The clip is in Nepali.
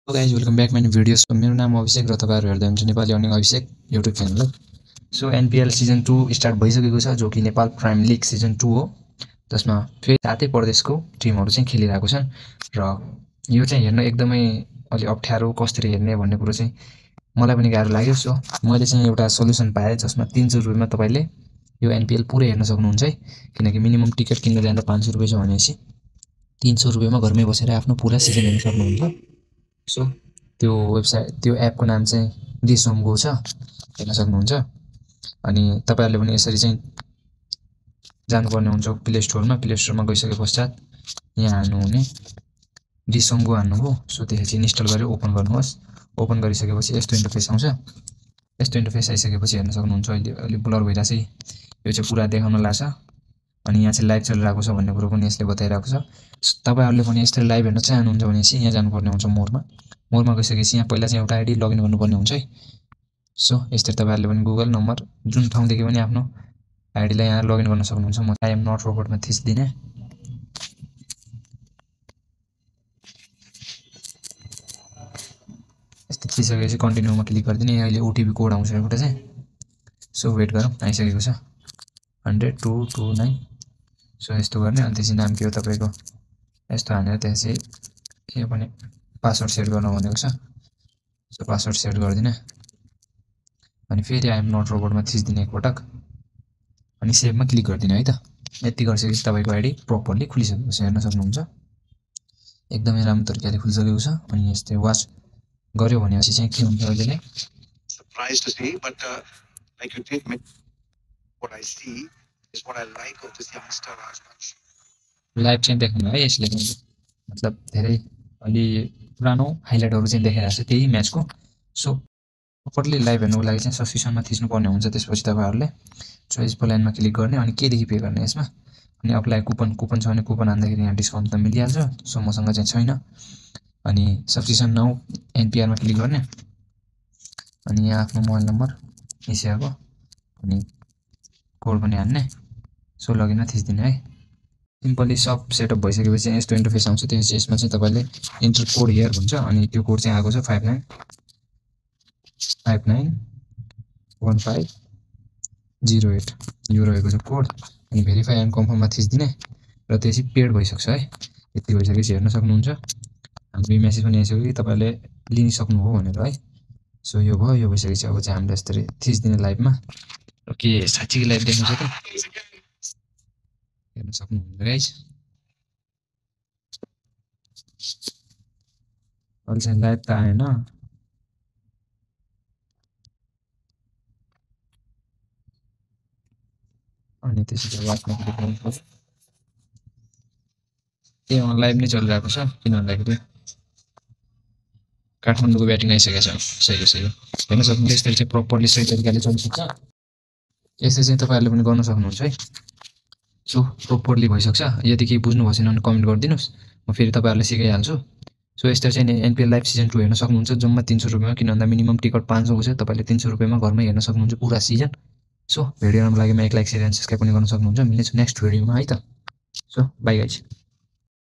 Hello guys welcome back my videos. मेरो नाम अभिषेक र तपाईँहरू हेर्दै हुनुहुन्छ Nepali earning Abhishek YouTube channel. So NPL season 2 start भइसकेको छ, जो कि नेपाल प्राइम लिग सिजन 2 हो, जसमा फेरि 7 प्रदेशको टिमहरू चाहिँ खेलिरहेको छन्। र यो चाहिँ हेर्न एकदमै अलि अप्ठ्यारो, कसरी हेर्ने भन्ने कुरो चाहिँ मलाई पनि गाह्रो लाग्यो। सो मैले चाहिँ एउटा सोल्युसन पाएँ, जसमा 300 रुपियाँमा तपाईँले यो एनपिएल पुरै हेर्न सक्नुहुन्छ है। किनकि मिनिमम टिकट किन्न जाँदा 500 रुपियाँ छ भनेपछि 300 रुपियाँमा घरमै बसेर आफ्नो पुरा सिजन हेर्न सक्नुहुन्छ। सो त्यो वेबसाइट, त्यो एपको नाम चाहिँ डिसोमगो छ, हेर्न सक्नुहुन्छ। अनि तपाईहरुले पनि यसरी चाहिँ जानुपर्ने हुन्छ प्ले स्टोरमा गइसके पश्चात यहाँ हाल्नुहुने डिसोमगो हाल्नुभयो। सो त्यसपछि इन्स्टल गरेर ओपन गर्नुहोस्। ओपन गरिसकेपछि यस्तो इन्टरफेस आउँछ। यस्तो इन्टरफेस आइसकेपछि हेर्न सक्नुहुन्छ अहिले अलि ब्लर भइरहेछ, यो चाहिँ पुरा देखाउन लाग्छ। अनि यहाँ चाहिँ लाइभ चलिरहेको छ भन्ने कुरो पनि यसले बताइरहेको छ। तपाईहरुले पनि यसरी लाइभ हेर्न चाहनुहुन्छ भने चाहिँ यहाँ जानुपर्ने हुन्छ मोरमा गइसकेपछि यहाँ पहिला चाहिँ एउटा आइडी लगइन गर्नुपर्ने हुन्छ है। सो यस्तै तपाईहरुले पनि गुगल नम्बर जुन ठाउँदेखि पनि आफ्नो आइडीलाई यहाँ लगइन गर्न सक्नुहुन्छ। म आई एम नट रोबोटमा थिच्दिने। यस्तै थिचिसकेपछि कन्टिन्यूमा क्लिक गरिदिने। अहिले ओटिपी कोड आउँछ एउटा चाहिँ। सो वेट गरौँ, आइसकेको छ 10229। सो यस्तो गर्ने। अनि त्यसपछि नाम के हो तपाईको, यस्तो हानेर त्यसपछि के भने पासवर्ड सेट गर्न भनेको छ। सो पासवर्ड सेट गर्दिने। अनि फेरि आई एम नट रोबोटमा थिच्दिने एकपटक, अनि सेभमा क्लिक गर्दिने है त। यति गरिसकेपछि तपाईको आइडी प्रपरली खुलिसकेको छ, हेर्न सक्नुहुन्छ। एकदमै राम्रो तरिकाले खुलिसकेको छ। अनि यस्तै वाच गर्यो भनेपछि चाहिँ के हुन्छ अहिले नै surprised to see, but like you did, what I see is what I like of this youngster as much. Live चाहिँ देख्नु है यसले, मतलब धेरै अलि पुरानो हाइलाइटहरु चाहिँ देखाइरहेको छ त्यही म्याचको। सो प्रपरली लाइभ हेर्नुको लागि चाहिँ सब्सक्रिप्सनमा थिच्नुपर्ने हुन्छ। त्यसपछि तपाईहरुले चोइस प्लानमा क्लिक गर्ने अनि केदेखि पे गर्ने यसमा। अनि अप्लाई कुपन छ भने कुपन हान्दाखेरि यहाँ डिस्काउन्ट त मिलिहाल्छ। सो मसँग चाहिँ छैन। अनि सब्सक्रिप्सन नाउ एनपीआरमा क्लिक गर्ने। अनि यहाँ आफ्नो मोबाइल नम्बर एसियाको अनि कोड पनि हान्ने। सो लगइनमा थिच्दिने है। सिम्पली सब सेटअप भइसकेपछि यस्तो इन्टरफेस आउँछ। त्यसपछि यसमा चाहिँ तपाईले इन्टर कोड हियर भन्छ। अनि त्यो कोड चाहिँ आएको छ 591508 यो रहेको छ कोड। अनि भेरिफाई एन्ड कन्फर्ममा थिच्दिने र त्यसपछि पेड भइसक्छ है। यति भइसकेपछि हेर्न सक्नुहुन्छ हाम्रो मेसेज पनि आइसक्यो कि तपाईले लिन सक्नुभयो भनेर है। सो यो भयो। यो भइसकेपछि अब चाहिँ हामीले यसरी थिच्दिने लाइभमा। ओके, साच्चै लाइभ देख्नु छ त, हेर्न सक्नुहुन्छ गाइस। अहिले चाहिँ लाइभ त आएन। अनि त्यसपछि वाचमा क्लिक गर्नुपर्छ। ए लाइभ नै चलिरहेको छ। किन भन्दाखेरि काठमाडौँको ब्याटिङ आइसकेको छ। सही हो। हेर्न सक्नुहुन्छ यसरी चाहिँ प्रपरली सही तरिकाले चलिसक्छ। यसरी चाहिँ तपाईहरुले पनि गर्न सक्नुहुन्छ है। सो प्रपरली भइसक्छ। यदि केही बुझ्नु भएन भने कमेन्ट गरिदिनुस्, म फेरि तपाईहरुलाई सिकाइहाल्छु। सो यस्तै चाहिँ एनपीएल लाइभ सिजन 2 हेर्न सक्नुहुन्छ जम्मा 300 रुपैयाँमा। किन भन्दा मिनिमम टिकट 500 को छ। तपाईले 300 रुपैयाँमा घरमै हेर्न सक्नुहुन्छ पुरा सिजन। सो भिडियो राम्रो लागेमा एक लाइक शेयर एन्ड सब्स्क्राइब पनि गर्न सक्नुहुन्छ। मिल्नेछु नेक्स्ट भिडियोमा है त। So bye guys.